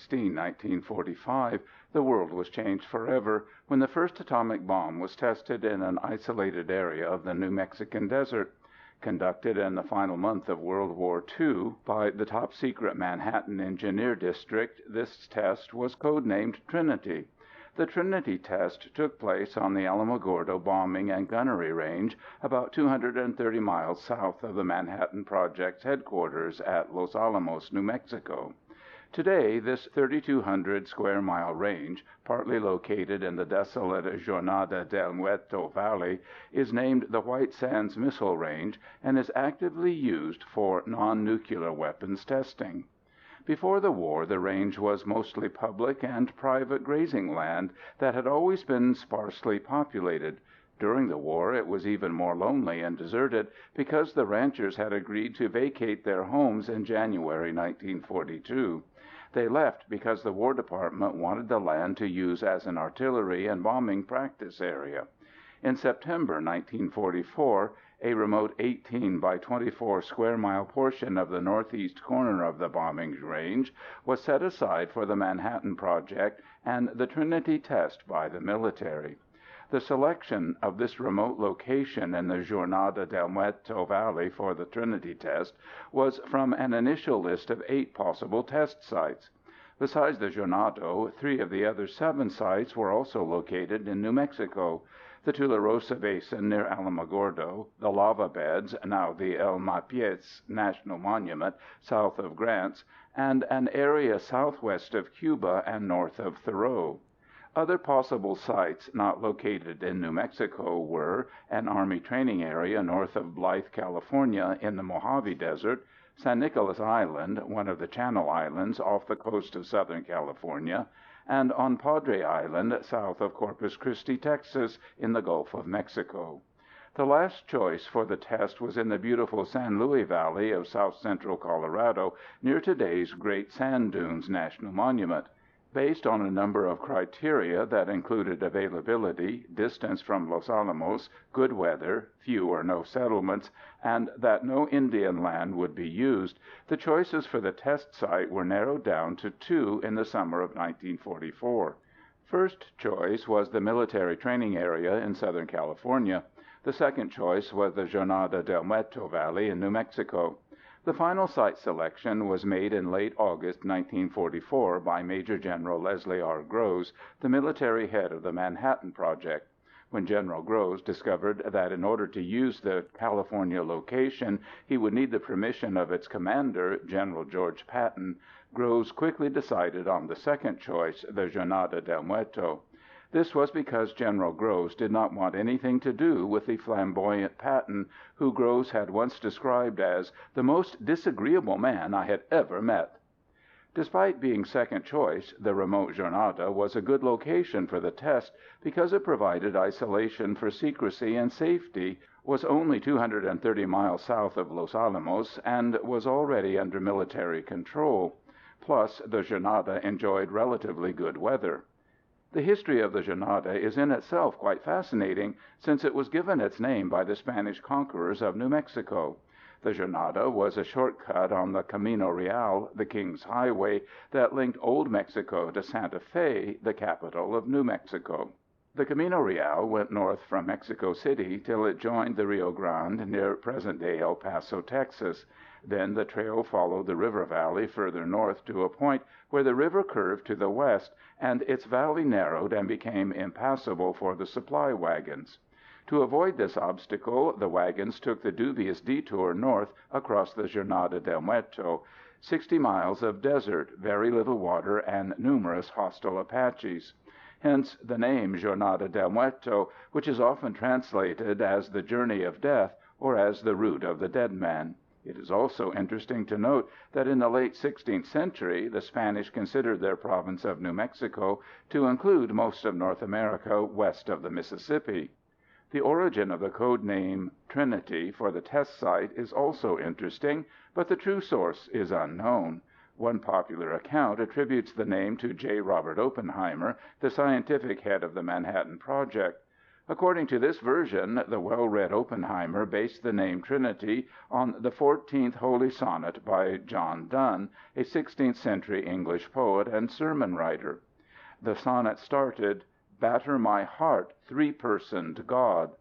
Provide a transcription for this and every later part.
16, 1945, the world was changed forever when the first atomic bomb was tested in an isolated area of the New Mexican desert. Conducted in the final month of World War II by the top-secret Manhattan Engineer District, this test was codenamed Trinity. The Trinity test took place on the Alamogordo Bombing and Gunnery Range, about 230 miles south of the Manhattan Project's headquarters at Los Alamos, New Mexico. Today, this 3,200-square-mile range, partly located in the desolate Jornada del Muerto Valley, is named the White Sands Missile Range and is actively used for non-nuclear weapons testing. Before the war, the range was mostly public and private grazing land that had always been sparsely populated. During the war, it was even more lonely and deserted because the ranchers had agreed to vacate their homes in January 1942. They left because the War Department wanted the land to use as an artillery and bombing practice area. In September 1944, a remote 18 by 24 square mile portion of the northeast corner of the bombing range was set aside for the Manhattan Project and the Trinity test by the military. The selection of this remote location in the Jornada del Muerto Valley for the Trinity test was from an initial list of 8 possible test sites. Besides the Jornada, 3 of the other 7 sites were also located in New Mexico: the Tularosa Basin near Alamogordo, the lava beds, now the El Malpais National Monument, south of Grants, and an area southwest of Cuba and north of Thoreau. Other possible sites not located in New Mexico were an Army training area north of Blythe, California, in the Mojave Desert, San Nicolas Island, one of the Channel Islands off the coast of Southern California, and on Padre Island, south of Corpus Christi, Texas, in the Gulf of Mexico. The last choice for the test was in the beautiful San Luis Valley of south-central Colorado, near today's Great Sand Dunes National Monument. Based on a number of criteria that included availability, distance from Los Alamos, good weather, few or no settlements, and that no Indian land would be used, the choices for the test site were narrowed down to 2 in the summer of 1944. First choice was the military training area in Southern California. The second choice was the Jornada del Muerto Valley in New Mexico. The final site selection was made in late August 1944 by Major General Leslie R. Groves, the military head of the Manhattan Project. When General Groves discovered that in order to use the California location, he would need the permission of its commander, General George Patton, Groves quickly decided on the second choice, the Jornada del Muerto. This was because General Groves did not want anything to do with the flamboyant Patton, who Groves had once described as the most disagreeable man I had ever met. Despite being second choice, the remote Jornada was a good location for the test because it provided isolation for secrecy and safety, was only 230 miles south of Los Alamos, and was already under military control. Plus, the Jornada enjoyed relatively good weather. The history of the Jornada is in itself quite fascinating, since it was given its name by the Spanish conquerors of New Mexico. The Jornada was a shortcut on the Camino Real, the King's Highway, that linked Old Mexico to Santa Fe, the capital of New Mexico. The Camino Real went north from Mexico City till it joined the Rio Grande near present-day El Paso, Texas. Then the trail followed the river valley further north to a point where the river curved to the west, and its valley narrowed and became impassable for the supply wagons. To avoid this obstacle, the wagons took the dubious detour north across the Jornada del Muerto, 60 miles of desert, very little water, and numerous hostile Apaches. Hence the name Jornada del Muerto, which is often translated as the Journey of Death or as the Route of the Dead Man. It is also interesting to note that in the late 16th century, the Spanish considered their province of New Mexico to include most of North America west of the Mississippi. The origin of the code name Trinity for the test site is also interesting, but the true source is unknown. One popular account attributes the name to J. Robert Oppenheimer, the scientific head of the Manhattan Project. According to this version, the well-read Oppenheimer based the name Trinity on the 14th Holy Sonnet by John Donne, a 16th-century English poet and sermon writer. The sonnet started, "Batter my heart, three-personed God."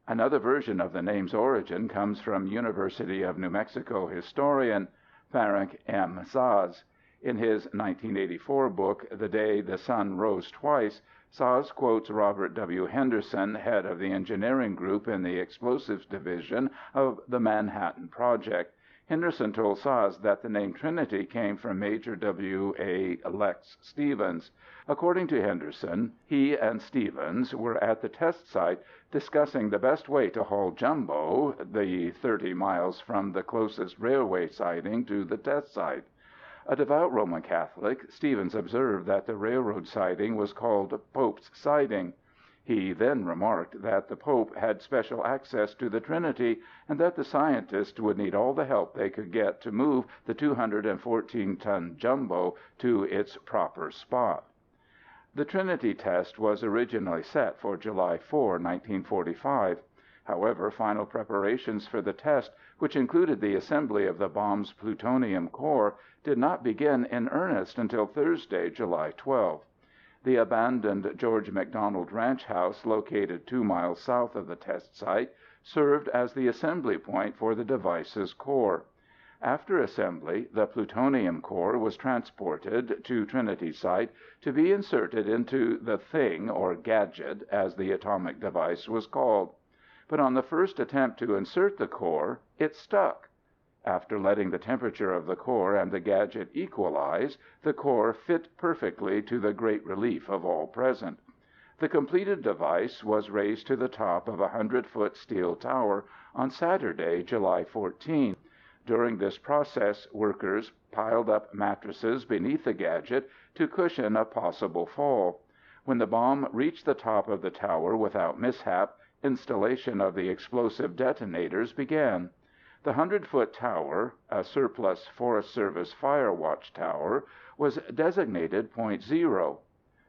Another version of the name's origin comes from University of New Mexico historian Ferenc M. Saz. In his 1984 book, The Day the Sun Rose Twice, Saz quotes Robert W. Henderson, head of the engineering group in the explosives division of the Manhattan Project. Henderson told Saz that the name Trinity came from Major W.A. Lex Stevens. According to Henderson, he and Stevens were at the test site discussing the best way to haul Jumbo, the 30 miles from the closest railway siding to the test site. A devout Roman Catholic, Stevens observed that the railroad siding was called Pope's Siding. He then remarked that the Pope had special access to the Trinity, and that the scientists would need all the help they could get to move the 214-ton Jumbo to its proper spot. The Trinity test was originally set for July 4, 1945. However, final preparations for the test, which included the assembly of the bomb's plutonium core, did not begin in earnest until Thursday, July 12. The abandoned George McDonald Ranch House, located 2 miles south of the test site, served as the assembly point for the device's core. After assembly, the plutonium core was transported to Trinity site to be inserted into the thing, or gadget, as the atomic device was called. But on the first attempt to insert the core, it stuck. After letting the temperature of the core and the gadget equalize, the core fit perfectly, to the great relief of all present. The completed device was raised to the top of a 100-foot steel tower on Saturday, July 14. During this process, workers piled up mattresses beneath the gadget to cushion a possible fall. When the bomb reached the top of the tower without mishap, installation of the explosive detonators began. The 100-foot tower, a surplus Forest Service fire watch tower, was designated Point Zero.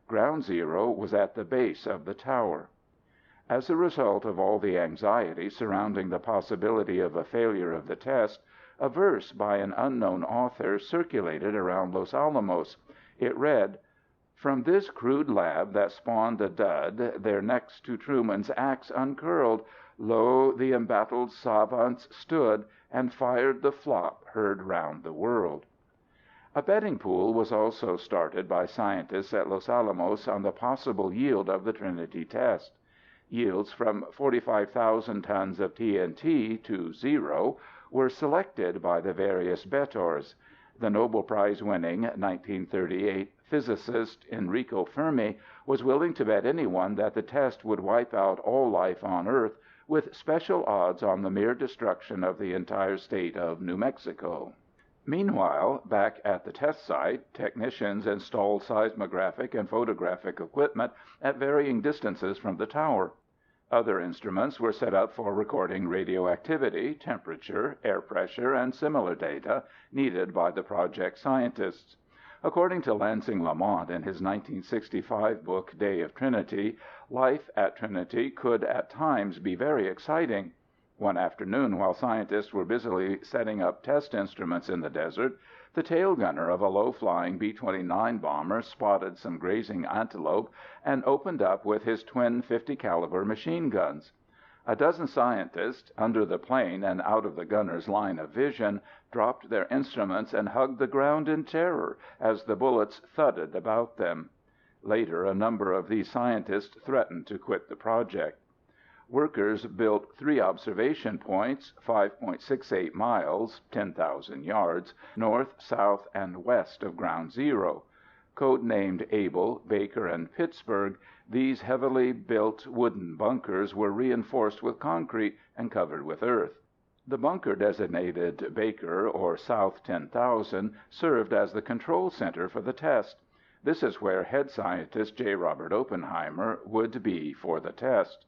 Ground Zero was at the base of the tower. As a result of all the anxiety surrounding the possibility of a failure of the test, a verse by an unknown author circulated around Los Alamos. It read, "From this crude lab that spawned a dud, there next to Truman's axe uncurled, lo, the embattled savants stood, and fired the flop heard round the world." A betting pool was also started by scientists at Los Alamos on the possible yield of the Trinity test. Yields from 45,000 tons of TNT to 0 were selected by the various bettors. The Nobel Prize-winning 1938 physicist Enrico Fermi was willing to bet anyone that the test would wipe out all life on Earth, with special odds on the mere destruction of the entire state of New Mexico. Meanwhile, back at the test site, technicians installed seismographic and photographic equipment at varying distances from the tower. Other instruments were set up for recording radioactivity, temperature, air pressure, and similar data needed by the project scientists. According to Lansing Lamont in his 1965 book, Day of Trinity, life at Trinity could at times be very exciting. One afternoon, while scientists were busily setting up test instruments in the desert, the tail gunner of a low-flying B-29 bomber spotted some grazing antelope and opened up with his twin 50-caliber machine guns. A dozen scientists, under the plane and out of the gunner's line of vision, dropped their instruments and hugged the ground in terror as the bullets thudded about them. Later, a number of these scientists threatened to quit the project. Workers built 3 observation points, 5.68 miles, 10,000 yards, north, south, and west of Ground Zero. Code-named Able, Baker, and Pittsburgh, these heavily built wooden bunkers were reinforced with concrete and covered with earth. The bunker designated Baker, or South 10,000, served as the control center for the test. This is where head scientist J. Robert Oppenheimer would be for the test.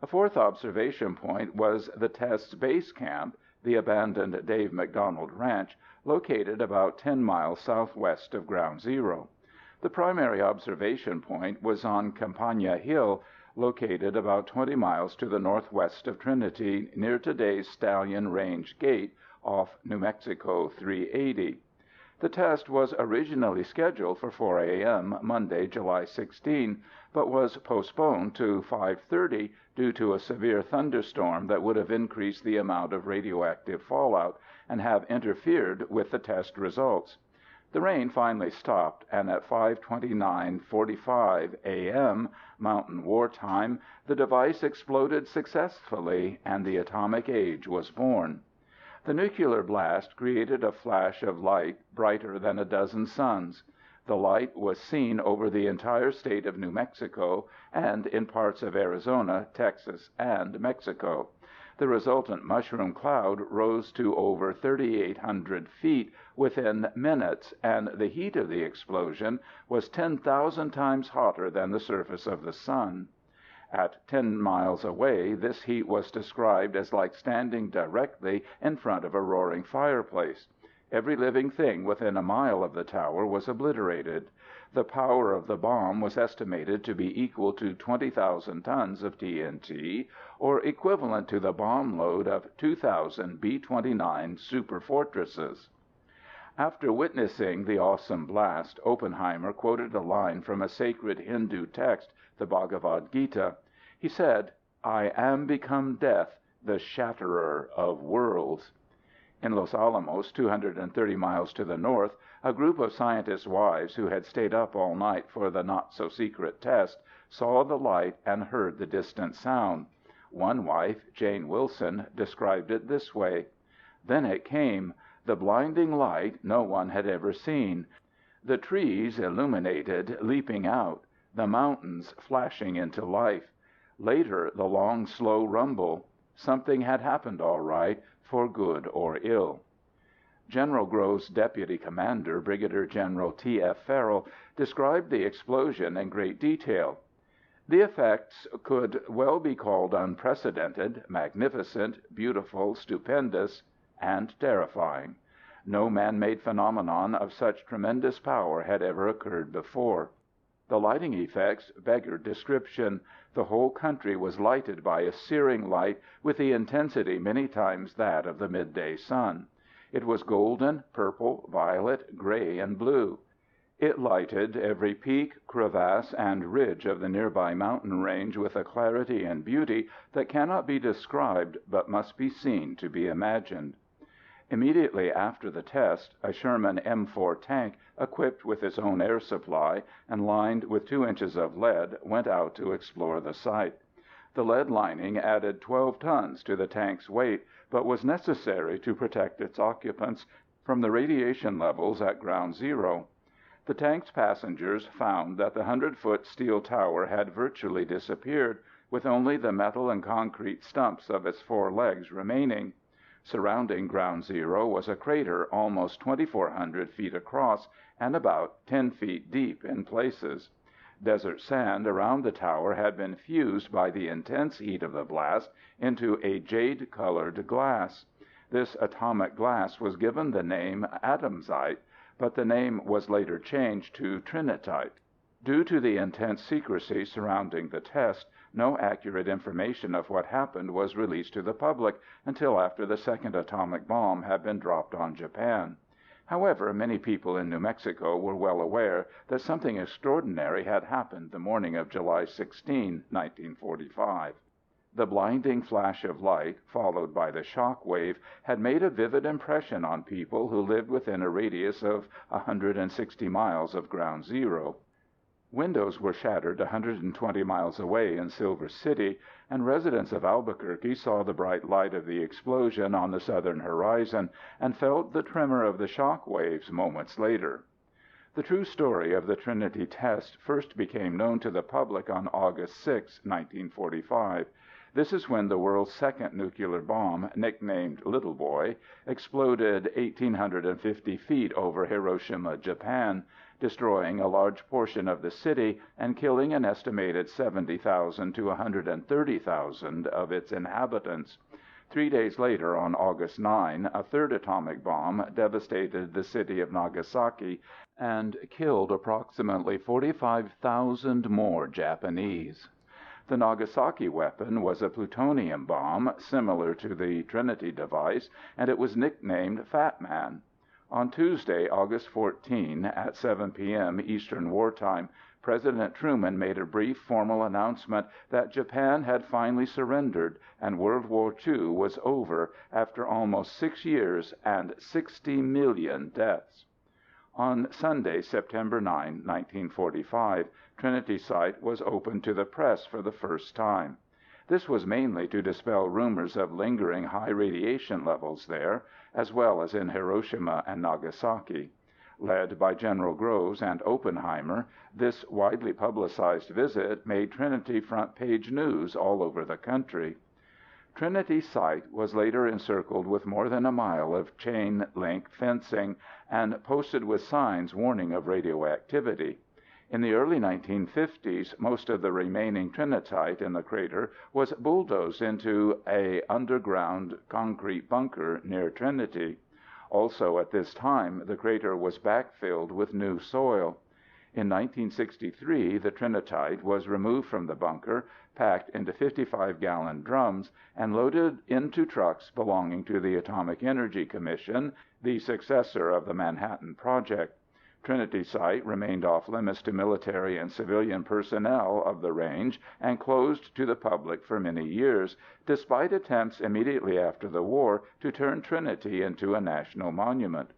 A 4th observation point was the test's base camp, the abandoned Dave McDonald Ranch, located about 10 miles southwest of Ground Zero. The primary observation point was on Campagna Hill, located about 20 miles to the northwest of Trinity, near today's Stallion Range Gate off New Mexico 380. The test was originally scheduled for 4 a.m. Monday, July 16, but was postponed to 5:30 due to a severe thunderstorm that would have increased the amount of radioactive fallout and have interfered with the test results. The rain finally stopped, and at 5:29:45 a.m. Mountain War Time, the device exploded successfully, and the atomic age was born. The nuclear blast created a flash of light brighter than a dozen suns. The light was seen over the entire state of New Mexico and in parts of Arizona, Texas, and Mexico. The resultant mushroom cloud rose to over 3,800 feet within minutes, and the heat of the explosion was 10,000 times hotter than the surface of the sun. At 10 miles away, this heat was described as like standing directly in front of a roaring fireplace. Every living thing within a mile of the tower was obliterated. The power of the bomb was estimated to be equal to 20,000 tons of TNT, or equivalent to the bomb load of 2,000 B-29 superfortresses. After witnessing the awesome blast, Oppenheimer quoted a line from a sacred Hindu text, the Bhagavad Gita. He said, "I am become death, the shatterer of worlds." In Los Alamos, 230 miles to the north, a group of scientists' wives who had stayed up all night for the not-so-secret test saw the light and heard the distant sound. One wife, Jane Wilson, described it this way. "Then it came, the blinding light no one had ever seen. The trees illuminated, leaping out, the mountains flashing into life. Later, the long, slow rumble. Something had happened all right, for good or ill." General Grove's deputy commander, Brigadier General T.F. Farrell, described the explosion in great detail. "The effects could well be called unprecedented, magnificent, beautiful, stupendous, and terrifying. No man-made phenomenon of such tremendous power had ever occurred before. The lighting effects beggared description. The whole country was lighted by a searing light with the intensity many times that of the midday sun. It was golden, purple, violet, gray, and blue. It lighted every peak, crevasse, and ridge of the nearby mountain range with a clarity and beauty that cannot be described but must be seen to be imagined." Immediately after the test, a Sherman M4 tank, equipped with its own air supply and lined with 2 inches of lead, went out to explore the site. The lead lining added 12 tons to the tank's weight, but was necessary to protect its occupants from the radiation levels at ground zero. The tank's passengers found that the 100-foot steel tower had virtually disappeared, with only the metal and concrete stumps of its 4 legs remaining. Surrounding ground zero was a crater almost 2,400 feet across and about 10 feet deep in places. Desert sand around the tower had been fused by the intense heat of the blast into a jade-colored glass. This atomic glass was given the name atomzite, but the name was later changed to trinitite. Due to the intense secrecy surrounding the test, no accurate information of what happened was released to the public until after the second atomic bomb had been dropped on Japan. However, many people in New Mexico were well aware that something extraordinary had happened the morning of July 16, 1945. The blinding flash of light, followed by the shock wave, had made a vivid impression on people who lived within a radius of 160 miles of ground zero. Windows were shattered 120 miles away in Silver City, and residents of Albuquerque saw the bright light of the explosion on the southern horizon and felt the tremor of the shock waves moments later. The true story of the Trinity test first became known to the public on August 6, 1945. This is when the world's second nuclear bomb, nicknamed Little Boy, exploded 1,850 feet over Hiroshima, Japan, destroying a large portion of the city and killing an estimated 70,000 to 130,000 of its inhabitants. 3 days later, on August 9, a third atomic bomb devastated the city of Nagasaki and killed approximately 45,000 more Japanese. The Nagasaki weapon was a plutonium bomb, similar to the Trinity device, and it was nicknamed Fat Man. On Tuesday, August 14, at 7 p.m. Eastern Wartime, President Truman made a brief formal announcement that Japan had finally surrendered and World War II was over after almost 6 years and 60 million deaths. On Sunday, September 9, 1945, Trinity Site was opened to the press for the first time. This was mainly to dispel rumors of lingering high radiation levels there, as well as in Hiroshima and Nagasaki. Led by General Groves and Oppenheimer, this widely publicized visit made Trinity front-page news all over the country. Trinity Site was later encircled with more than a mile of chain-link fencing and posted with signs warning of radioactivity. In the early 1950s, most of the remaining trinitite in the crater was bulldozed into an underground concrete bunker near Trinity. Also at this time, the crater was backfilled with new soil. In 1963, the trinitite was removed from the bunker, packed into 55-gallon drums, and loaded into trucks belonging to the Atomic Energy Commission, the successor of the Manhattan Project. Trinity Site remained off-limits to military and civilian personnel of the range and closed to the public for many years, despite attempts immediately after the war to turn Trinity into a national monument.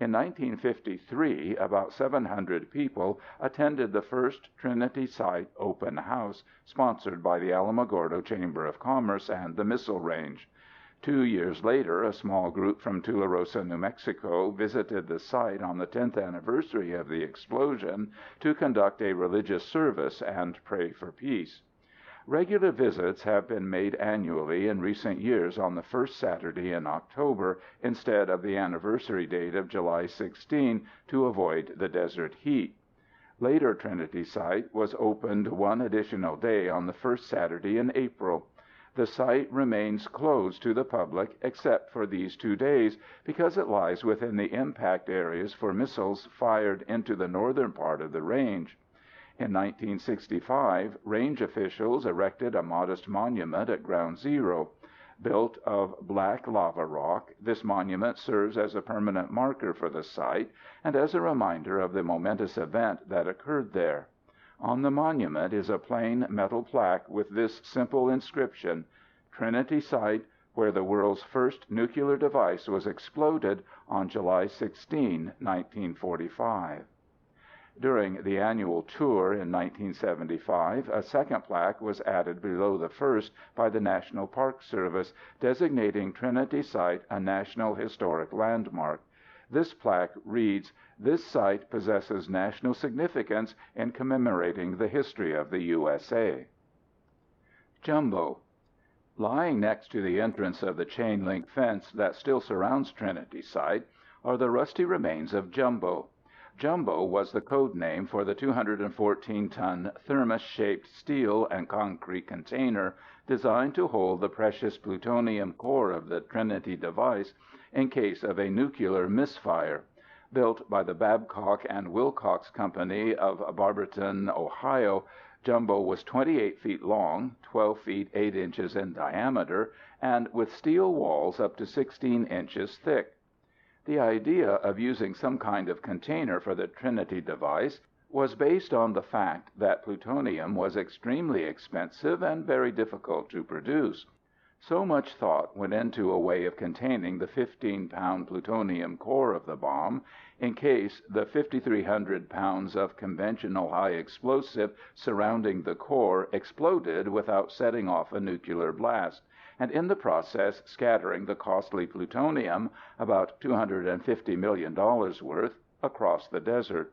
In 1953, about 700 people attended the first Trinity Site open house, sponsored by the Alamogordo Chamber of Commerce and the Missile Range. 2 years later, a small group from Tularosa, New Mexico, visited the site on the 10th anniversary of the explosion to conduct a religious service and pray for peace. Regular visits have been made annually in recent years on the first Saturday in October instead of the anniversary date of July 16 to avoid the desert heat. Later, Trinity Site was opened one additional day on the first Saturday in April. The site remains closed to the public except for these 2 days because it lies within the impact areas for missiles fired into the northern part of the range. In 1965, range officials erected a modest monument at Ground Zero. Built of black lava rock, this monument serves as a permanent marker for the site and as a reminder of the momentous event that occurred there. On the monument is a plain metal plaque with this simple inscription: Trinity Site, where the world's first nuclear device was exploded on July 16, 1945. During the annual tour in 1975, a second plaque was added below the first by the National Park Service, designating Trinity Site a National Historic Landmark. This plaque reads, "This site possesses national significance in commemorating the history of the USA." Jumbo. Lying next to the entrance of the chain-link fence that still surrounds Trinity Site are the rusty remains of Jumbo. Jumbo was the code name for the 214-ton thermos-shaped steel and concrete container designed to hold the precious plutonium core of the Trinity device in case of a nuclear misfire. Built by the Babcock and Wilcox Company of Barberton, Ohio, Jumbo was 28 feet long, 12 feet 8 inches in diameter, and with steel walls up to 16 inches thick. The idea of using some kind of container for the Trinity device was based on the fact that plutonium was extremely expensive and very difficult to produce. So much thought went into a way of containing the 15-pound plutonium core of the bomb in case the 5,300 pounds of conventional high explosive surrounding the core exploded without setting off a nuclear blast, and in the process scattering the costly plutonium, about $250 million worth, across the desert.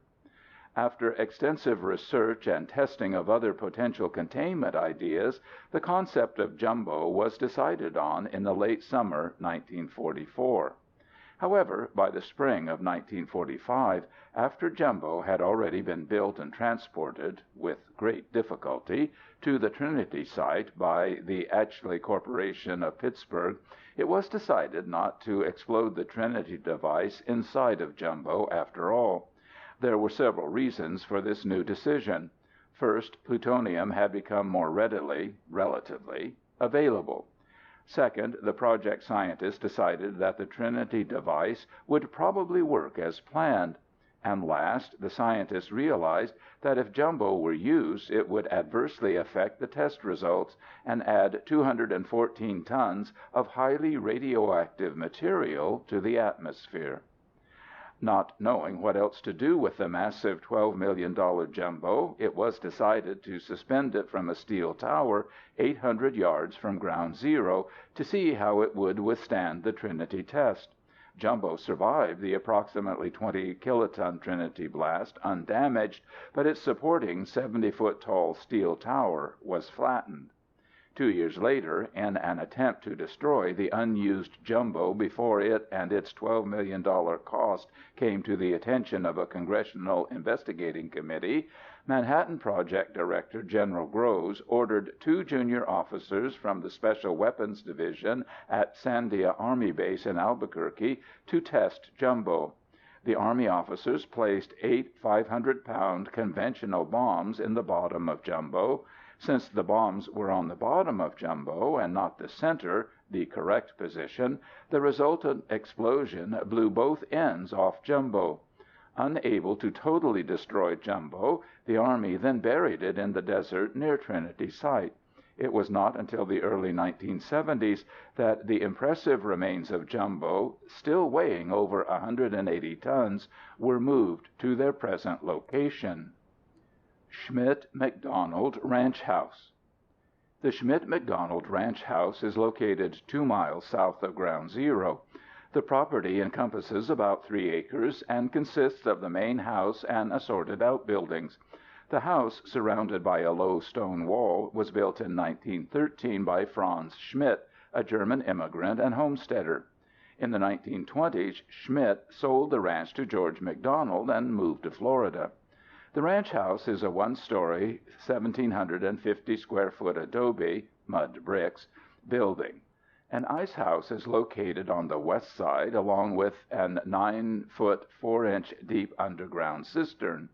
After extensive research and testing of other potential containment ideas, the concept of Jumbo was decided on in the late summer 1944. However, by the spring of 1945, after Jumbo had already been built and transported, with great difficulty, to the Trinity Site by the Atchley Corporation of Pittsburgh, it was decided not to explode the Trinity device inside of Jumbo after all. There were several reasons for this new decision. First, plutonium had become more readily, relatively, available. Second, the project scientists decided that the Trinity device would probably work as planned. And last, the scientists realized that if jumbo were used, it would adversely affect the test results and add 214 tons of highly radioactive material to the atmosphere. Not knowing what else to do with the massive $12 million jumbo, it was decided to suspend it from a steel tower 800 yards from ground zero to see how it would withstand the Trinity test. Jumbo survived the approximately 20-kiloton Trinity blast undamaged, but its supporting 70-foot-tall steel tower was flattened. 2 years later, in an attempt to destroy the unused jumbo before it and its $12 million cost came to the attention of a congressional investigating committee, Manhattan Project Director General Groves ordered 2 junior officers from the Special Weapons Division at Sandia Army Base in Albuquerque to test jumbo. The Army officers placed 8 500-pound conventional bombs in the bottom of jumbo. Since the bombs were on the bottom of jumbo and not the center, the correct position, the resultant explosion blew both ends off jumbo. Unable to totally destroy jumbo, the Army then buried it in the desert near Trinity Site. It was not until the early 1970s that the impressive remains of jumbo, still weighing over 180 tons, were moved to their present location. Schmidt-McDonald Ranch House. The Schmidt-McDonald Ranch House is located 2 miles south of Ground Zero. The property encompasses about 3 acres and consists of the main house and assorted outbuildings. The house, surrounded by a low stone wall, was built in 1913 by Franz Schmidt, a German immigrant and homesteader. In the 1920s, Schmidt sold the ranch to George McDonald and moved to Florida. The ranch house is a 1-story, 1,750-square-foot adobe (mud bricks) building. An ice house is located on the west side, along with an 9-foot, 4-inch deep underground cistern.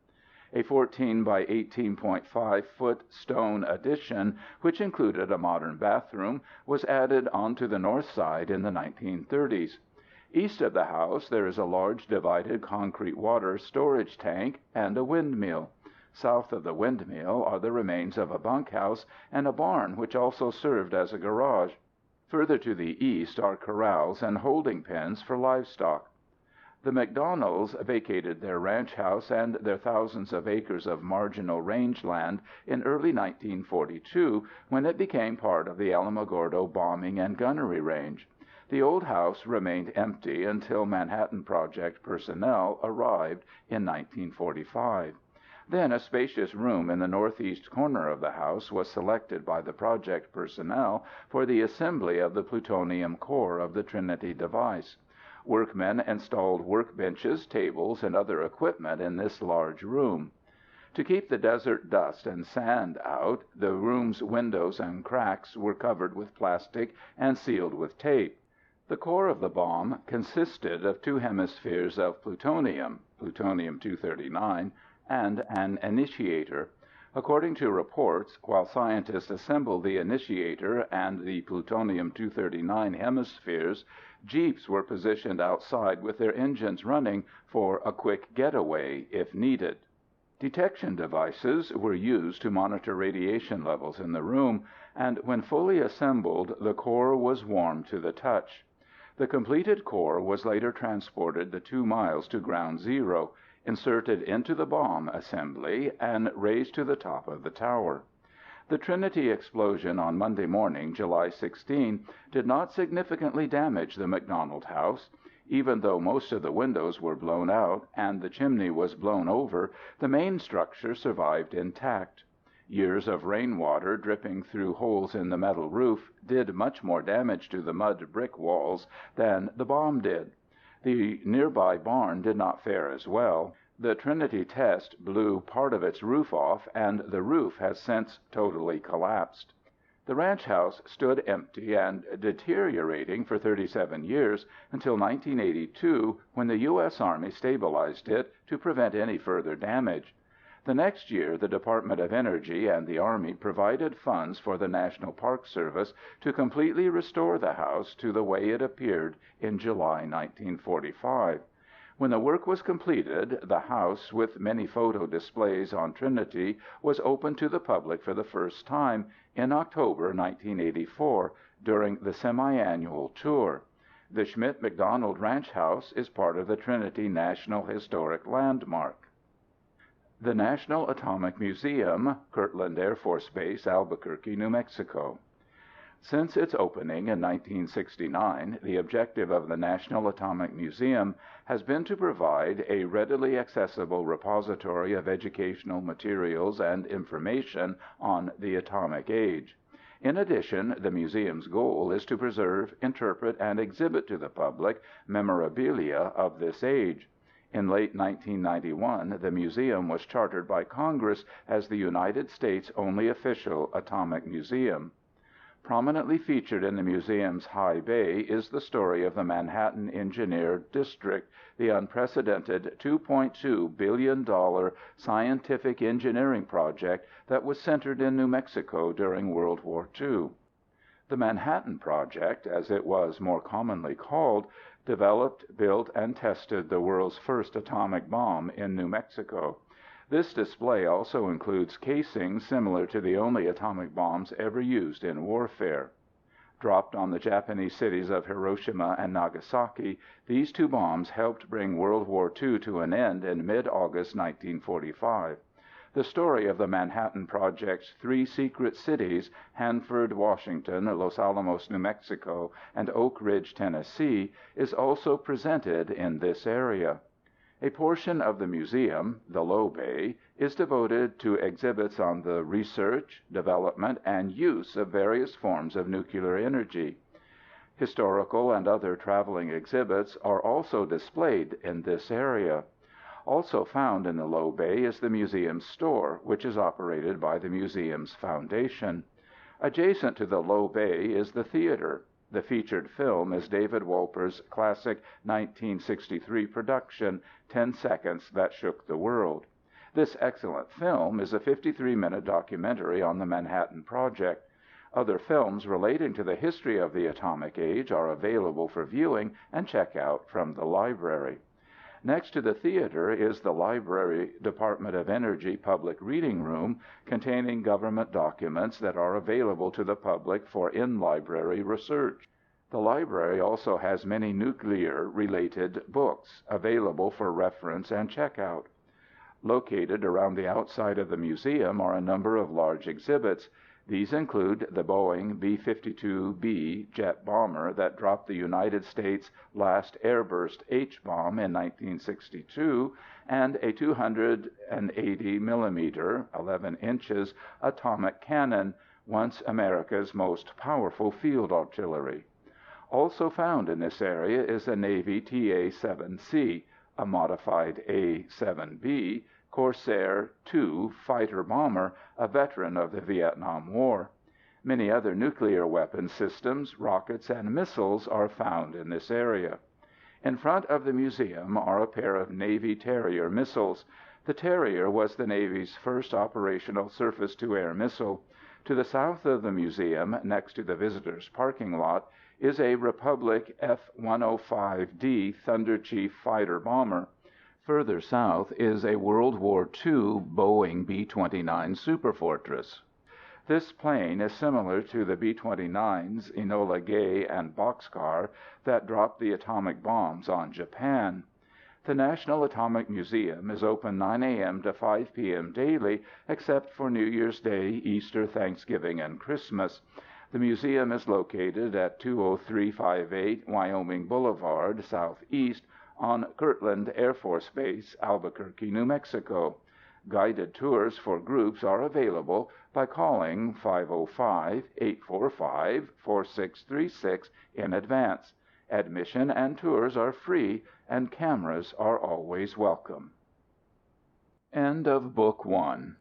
A 14 by 18.5-foot stone addition, which included a modern bathroom, was added onto the north side in the 1930s. East of the house, there is a large divided concrete water storage tank and a windmill. South of the windmill are the remains of a bunkhouse and a barn which also served as a garage. Further to the east are corrals and holding pens for livestock. The McDonalds vacated their ranch house and their thousands of acres of marginal rangeland in early 1942 when it became part of the Alamogordo bombing and gunnery range. The old house remained empty until Manhattan Project personnel arrived in 1945. Then a spacious room in the northeast corner of the house was selected by the project personnel for the assembly of the plutonium core of the Trinity device. Workmen installed workbenches, tables, and other equipment in this large room. To keep the desert dust and sand out, the room's windows and cracks were covered with plastic and sealed with tape. The core of the bomb consisted of 2 hemispheres of plutonium, plutonium-239, and an initiator. According to reports, while scientists assembled the initiator and the plutonium-239 hemispheres, jeeps were positioned outside with their engines running for a quick getaway if needed. Detection devices were used to monitor radiation levels in the room, and when fully assembled, the core was warm to the touch. The completed core was later transported the 2 miles to Ground Zero, inserted into the bomb assembly, and raised to the top of the tower. The Trinity explosion on Monday morning, July 16, did not significantly damage the McDonald house. Even though most of the windows were blown out and the chimney was blown over, the main structure survived intact. Years of rainwater dripping through holes in the metal roof did much more damage to the mud brick walls than the bomb did. The nearby barn did not fare as well. The Trinity test blew part of its roof off, and the roof has since totally collapsed. The ranch house stood empty and deteriorating for 37 years until 1982, when the U.S. Army stabilized it to prevent any further damage. The next year, the Department of Energy and the Army provided funds for the National Park Service to completely restore the house to the way it appeared in July 1945. When the work was completed, the house, with many photo displays on Trinity, was opened to the public for the first time in October 1984 during the semi-annual tour. The Schmidt-McDonald Ranch House is part of the Trinity National Historic Landmark. The National Atomic Museum, Kirtland Air Force Base, Albuquerque, New Mexico. Since its opening in 1969, the objective of the National Atomic Museum has been to provide a readily accessible repository of educational materials and information on the atomic age. In addition, the museum's goal is to preserve, interpret, and exhibit to the public memorabilia of this age. In late 1991, the museum was chartered by Congress as the United States' only official atomic museum. Prominently featured in the museum's high bay is the story of the Manhattan Engineer District, the unprecedented $2.2 billion scientific engineering project that was centered in New Mexico during World War II. The Manhattan Project, as it was more commonly called, developed, built, and tested the world's first atomic bomb in New Mexico. This display also includes casings similar to the only atomic bombs ever used in warfare. Dropped on the Japanese cities of Hiroshima and Nagasaki, these two bombs helped bring World War II to an end in mid-August 1945. The story of the Manhattan Project's three secret cities, Hanford, Washington, Los Alamos, New Mexico, and Oak Ridge, Tennessee, is also presented in this area. A portion of the museum, the Low Bay, is devoted to exhibits on the research, development, and use of various forms of nuclear energy. Historical and other traveling exhibits are also displayed in this area. Also found in the Low Bay is the museum's store, which is operated by the museum's foundation. Adjacent to the Low Bay is the theater. The featured film is David Wolper's classic 1963 production, 10 Seconds That Shook the World. This excellent film is a 53-minute documentary on the Manhattan Project. Other films relating to the history of the atomic age are available for viewing and check out from the library. Next to the theater is the Library Department of Energy Public Reading Room, containing government documents that are available to the public for in-library research. The library also has many nuclear-related books available for reference and checkout. Located around the outside of the museum are a number of large exhibits. These include the Boeing B-52B jet bomber that dropped the United States' last airburst H-bomb in 1962, and a 280 mm, 11 inches, atomic cannon, once America's most powerful field artillery. Also found in this area is a Navy TA-7C, a modified A-7B, Corsair II fighter bomber, a veteran of the Vietnam War. Many other nuclear weapon systems, rockets, and missiles are found in this area. In front of the museum are a pair of Navy Terrier missiles. The Terrier was the Navy's first operational surface-to-air missile. To the south of the museum, next to the visitors' parking lot, is a Republic F-105D Thunder Chief fighter bomber. Further south is a World War II Boeing B-29 Superfortress. This plane is similar to the B-29's Enola Gay and Boxcar that dropped the atomic bombs on Japan. The National Atomic Museum is open 9 a.m. to 5 p.m. daily, except for New Year's Day, Easter, Thanksgiving, and Christmas. The museum is located at 20358 Wyoming Boulevard, Southeast, on Kirtland Air Force Base, Albuquerque, New Mexico. Guided tours for groups are available by calling 505-845-4636 in advance. Admission and tours are free, and cameras are always welcome. End of Book 1.